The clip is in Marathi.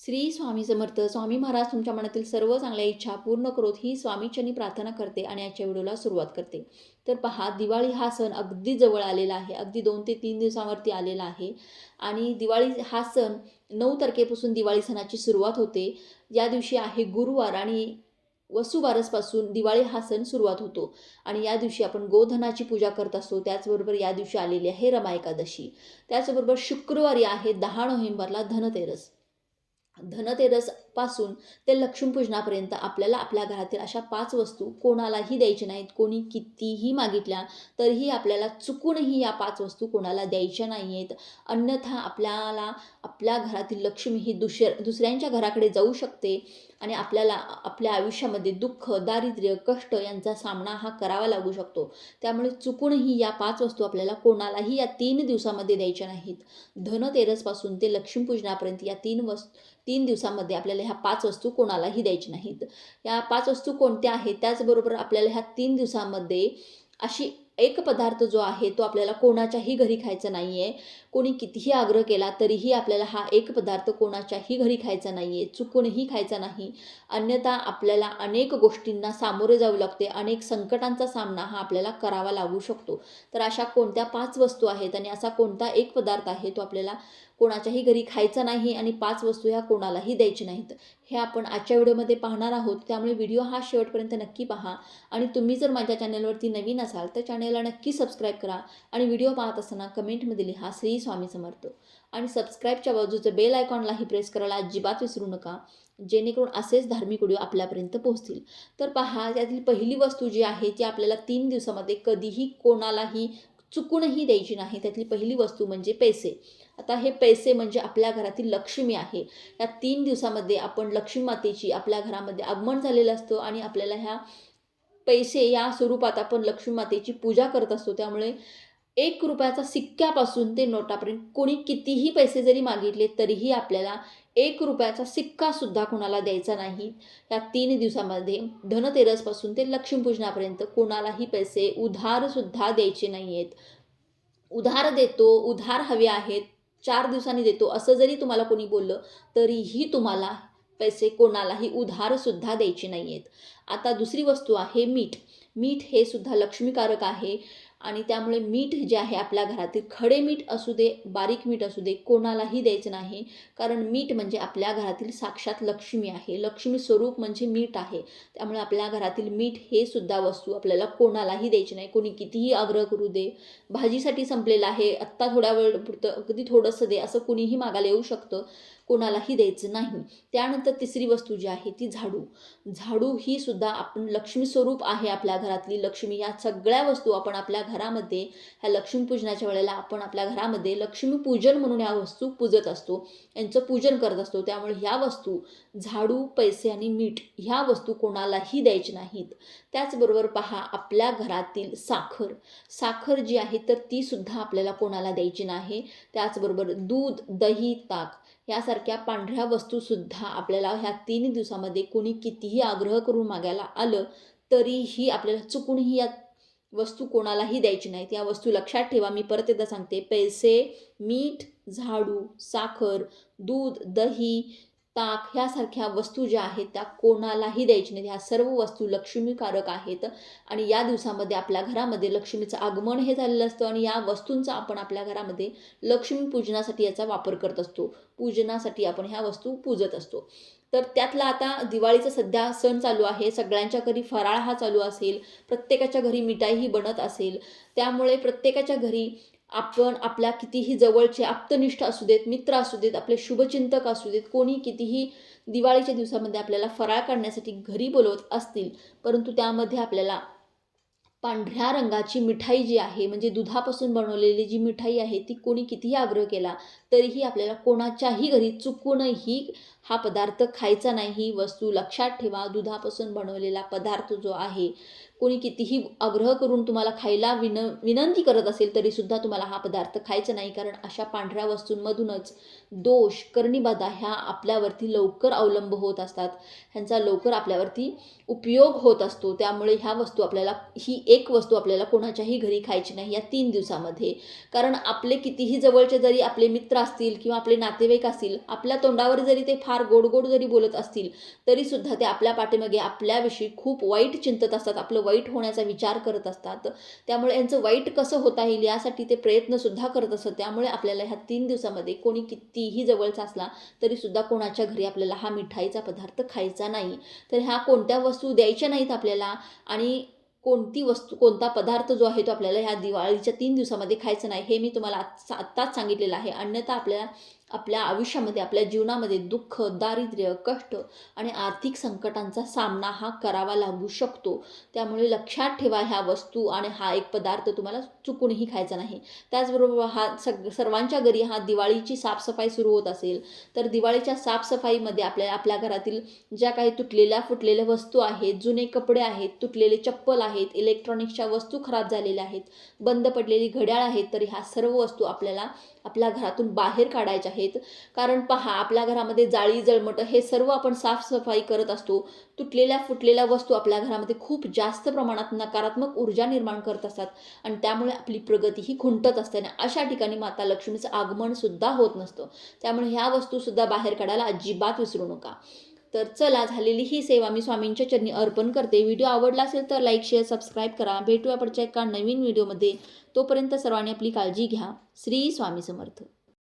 श्री स्वामी समर्थ. स्वामी महाराज तुमच्या मनातील सर्व चांगल्या इच्छा पूर्ण करोत ही स्वामीचरणी प्रार्थना करते आणि आजच्या व्हिडिओला सुरुवात करते. तर पहा, दिवाळी हा सण अगदी जवळ आलेला आहे. अगदी 2 ते 3 दिवसांवरती आलेला आहे आणि दिवाळी हा सण 9 तारखेपासून दिवाळी सणाची सुरुवात होते. या दिवशी आहे गुरुवार आणि वसुबारसपासून दिवाळी हा सण सुरुवात होतो आणि या दिवशी आपण गोधनाची पूजा करत असतो. त्याचबरोबर या दिवशी आलेली आहे रमा एकादशी. त्याचबरोबर शुक्रवारी आहे 10 नोव्हेंबरला धनतेरस. धनतेरसपासून ते लक्ष्मीपूजनापर्यंत आपल्याला आपल्या घरातील अशा 5 वस्तू कोणालाही द्यायच्या नाहीत. कोणी कितीही मागितल्या तरीही आपल्याला चुकूनही या 5 वस्तू कोणाला द्यायच्या नाही आहेत. अन्यथा आपल्याला आपल्या घरातील लक्ष्मी ही दुसऱ्यांच्या घराकडे जाऊ शकते आणि आपल्याला आपल्या आयुष्यामध्ये दुःख, दारिद्र्य, कष्ट यांचा सामना हा करावा लागू शकतो. त्यामुळे चुकूनही या 5 वस्तू आपल्याला कोणालाही या 3 दिवसामध्ये द्यायच्या नाहीत. धनतेरसपासून ते लक्ष्मीपूजनापर्यंत या 3 दिवसामध्ये आपल्याला ह्या 5 वस्तू कोणालाही द्यायची नाहीत. या 5 वस्तू कोणत्या आहेत? त्याचबरोबर आपल्याला ह्या 3 दिवसामध्ये अशी एक पदार्थ जो आहे तो आपल्याला कोणाच्याही घरी खायचा नाही आहे. कोणी कितीही आग्रह केला तरीही आपल्याला हा एक पदार्थ कोणाच्याही घरी खायचा नाही आहे, चुकूनही खायचा नाही. अन्यथा आपल्याला अनेक गोष्टींना सामोरे जावं लागते, अनेक संकटांचा सामना हा आपल्याला करावा लागू शकतो. तर अशा कोणत्या 5 वस्तू आहेत आणि असा कोणता एक पदार्थ आहे तो आपल्याला कोणाच्याही घरी खायचा नाही आणि 5 वस्तू ह्या कोणालाही द्यायची नाहीत, हे आपण आजच्या व्हिडिओमध्ये पाहणार आहोत. त्यामुळे व्हिडिओ हा शेवटपर्यंत नक्की पहा आणि तुम्ही जर माझ्या चॅनलवरती नवीन असाल तर चॅनलला नक्की सबस्क्राईब करा आणि व्हिडिओ पाहत असताना कमेंटमध्ये लिहा श्री स्वामी समर्थ आणि सबस्क्राईबच्या बाजूचं बेल आयकॉनलाही प्रेस करायला अजिबात विसरू नका, जेणेकरून असेच धार्मिक व्हिडिओ आपल्यापर्यंत पोहोचतील. तर पहा, त्यातील पहिली वस्तू जी आहे ती आपल्याला 3 दिवसामध्ये कधीही कोणालाही चुकूनही द्यायची नाही. त्यातली पहिली वस्तू म्हणजे पैसे. आता हे पैसे म्हणजे आपल्या घरातील लक्ष्मी आहे. या 3 दिवसामध्ये आपण लक्ष्मी मातेची आपल्या घरामध्ये आगमन झालेलं असतं आणि आपल्याला ह्या पैसे या स्वरूपात आपण लक्ष्मी मातेची पूजा करत असतो. त्यामुळे ₹1 सिक्क्यापासून ते नोटापर्यंत कोणी कितीही पैसे जरी मागितले तरीही आपल्याला ₹1 सिक्कासुद्धा कोणाला द्यायचा नाही. या 3 दिवसामध्ये धनतेरसपासून ते लक्ष्मीपूजनापर्यंत कोणालाही पैसे उधारसुद्धा द्यायचे नाही आहेत. उधार देतो, उधार हवे आहेत, 4 दिवसांनी देतो असं जरी तुम्हाला कोणी बोललं तरीही तुम्हाला पैसे कोणालाही उधारसुद्धा द्यायचे नाही आहेत. आता दुसरी वस्तू आहे मीठ. मीठ हे सुद्धा लक्ष्मीकारक आहे आणि त्यामुळे मीठ जे आहे आपल्या घरातील खडे मीठ असू दे, बारीक मीठ असू दे, कोणालाही द्यायचं नाही. कारण मीठ म्हणजे आपल्या घरातील साक्षात लक्ष्मी आहे. लक्ष्मी स्वरूप म्हणजे मीठ आहे. त्यामुळे आपल्या घरातील मीठ हे सुद्धा वस्तू आपल्याला कोणालाही द्यायची नाही. कोणी कितीही आग्रह करू दे, भाजीसाठी संपलेलं आहे, आत्ता थोड्या वेळ पुरतं अगदी थोडंसं दे, असं कुणीही मागायला येऊ शकतं, कोणालाही द्यायचं नाही. त्यानंतर तिसरी वस्तू जी आहे ती झाडू. झाडू ही सुद्धा आपण लक्ष्मी स्वरूप आहे आपल्या घरातली लक्ष्मी. या सगळ्या वस्तू आपण आपल्या घरामध्ये ह्या लक्ष्मीपूजनाच्या वेळेला आपण आपल्या घरामध्ये लक्ष्मीपूजन म्हणून ह्या वस्तू पूजत असतो, यांचं पूजन करत असतो. त्यामुळे ह्या वस्तू झाडू, पैसे आणि मीठ ह्या वस्तू कोणालाही द्यायची नाहीत. त्याचबरोबर पहा, आपल्या घरातील साखर. साखर जी आहे तर ती सुद्धा आपल्याला कोणाला द्यायची नाही. त्याचबरोबर दूध, दही, ताक यासारख्या पांढऱ्या वस्तूसुद्धा आपल्याला ह्या 3 दिवसामध्ये कोणी कितीही आग्रह करून मागायला आलं तरीही आपल्याला चुकूनही या वस्तू कोणालाही द्यायची नाहीत. या वस्तू लक्षात ठेवा. मी परत एकदा सांगते, पैसे, मीठ, झाडू, साखर, दूध, दही, ताक ह्यासारख्या वस्तू ज्या आहेत त्या कोणालाही द्यायची नाहीत. ह्या सर्व वस्तू लक्ष्मीकारक आहेत आणि या दिवसामध्ये आपल्या घरामध्ये लक्ष्मीचं आगमन हे झालेलं असतं आणि या वस्तूंचा आपण आपल्या घरामध्ये लक्ष्मी पूजनासाठी याचा वापर करत असतो. पूजनासाठी आपण ह्या वस्तू पूजत असतो. तर त्यातला आता दिवाळीचा सध्या सण चालू आहे. सगळ्यांच्या घरी फराळ हा चालू असेल, प्रत्येकाच्या घरी मिठाईही बनत असेल. त्यामुळे प्रत्येकाच्या घरी आपण आपल्या कितीही जवळचे आप्तनिष्ठ असू देत, मित्र असू देत, आपले शुभचिंतक असू देत, कोणी कितीही दिवाळीच्या दिवसामध्ये आपल्याला फराळ काढण्यासाठी घरी बोलवत असतील, परंतु त्यामध्ये आपल्याला पांढऱ्या रंगाची मिठाई जी आहे म्हणजे दुधापासून बनवलेली जी मिठाई आहे ती कोणी कितीही आग्रह केला तरीही आपल्याला कोणाच्याही घरी चुकूनही हा पदार्थ खायचा नाही. ही वस्तू लक्षात ठेवा. दुधापासून बनवलेला पदार्थ जो आहे कोणी कितीही आग्रह करून तुम्हाला खायला विनंती करत असेल तरीसुद्धा तुम्हाला हा पदार्थ खायचा नाही. कारण अशा पांढऱ्या वस्तूंमधूनच दोष, करणीबाधा ह्या आपल्यावरती लवकर अवलंब होत असतात. ह्यांचा लवकर आपल्यावरती उपयोग होत असतो. त्यामुळे ह्या वस्तू आपल्याला ही एक वस्तू आपल्याला कोणाच्याही घरी खायची नाही या 3 दिवसामध्ये. कारण आपले कितीही जवळचे जरी आपले मित्र असतील किंवा आपले नातेवाईक असतील, आपल्या तोंडावर जरी ते फार फार गोड गोड जरी बोलत असतील तरीसुद्धा ते आपल्या पाठीमागे आपल्याविषयी खूप वाईट चिंतत असतात, आपलं वाईट होण्याचा विचार करत असतात. त्यामुळे यांचं वाईट कसं होता येईल यासाठी ते प्रयत्नसुद्धा करत असतात. त्यामुळे आपल्याला ह्या 3 दिवसामध्ये कोणी कितीही जवळचा असला तरीसुद्धा कोणाच्या घरी आपल्याला हा मिठाईचा पदार्थ खायचा नाही. तर ह्या कोणत्या वस्तू द्यायच्या नाहीत आपल्याला आणि कोणती वस्तू कोणता पदार्थ जो आहे तो आपल्याला ह्या दिवाळीच्या 3 दिवसामध्ये खायचं नाही हे मी तुम्हाला आत्ताच सांगितलेलं आहे. अन्यथा आपल्याला आपल्या आयुष्यामध्ये आपल्या जीवनामध्ये दुःख, दारिद्र्य, कष्ट आणि आर्थिक संकटांचा सामना हा करावा लागू शकतो. त्यामुळे लक्षात ठेवा ह्या वस्तू आणि हा एक पदार्थ तुम्हाला चुकूनही खायचा नाही. त्याचबरोबर हा सर्वांच्या घरी हा दिवाळीची साफसफाई सुरू होत असेल तर दिवाळीच्या साफसफाईमध्ये आपल्याला आपल्या घरातील ज्या काही तुटलेल्या फुटलेल्या वस्तू आहेत, जुने कपडे आहेत, तुटलेले चप्पल आहेत, इलेक्ट्रॉनिक्सच्या वस्तू खराब झालेल्या आहेत, बंद पडलेली घड्याळ आहेत, तर ह्या सर्व वस्तू आपल्याला आपल्या घरातून बाहेर काढायच्या आहेत. कारण पहा आपल्या घरामध्ये जाळी जळमटं हे सर्व आपण साफसफाई करत असतो. तुटलेल्या फुटलेल्या वस्तू आपल्या घरामध्ये खूप जास्त प्रमाणात नकारात्मक ऊर्जा निर्माण करत असतात आणि त्यामुळे आपली प्रगती ही खुंटत असते आणि अशा ठिकाणी माता लक्ष्मीचं आगमन सुद्धा होत नसतं. त्यामुळे ह्या वस्तूसुद्धा बाहेर काढायला अजिबात विसरू नका. तर चला झालेली ही सेवा मी स्वामींच्या चरणी अर्पण करते. व्हिडिओ आवडला असेल तर लाईक, शेअर, सबस्क्राईब करा. भेटूया पुढच्या एका नवीन व्हिडिओमध्ये. तोपर्यंत सर्वांनी आपली काळजी घ्या. श्री स्वामी समर्थ.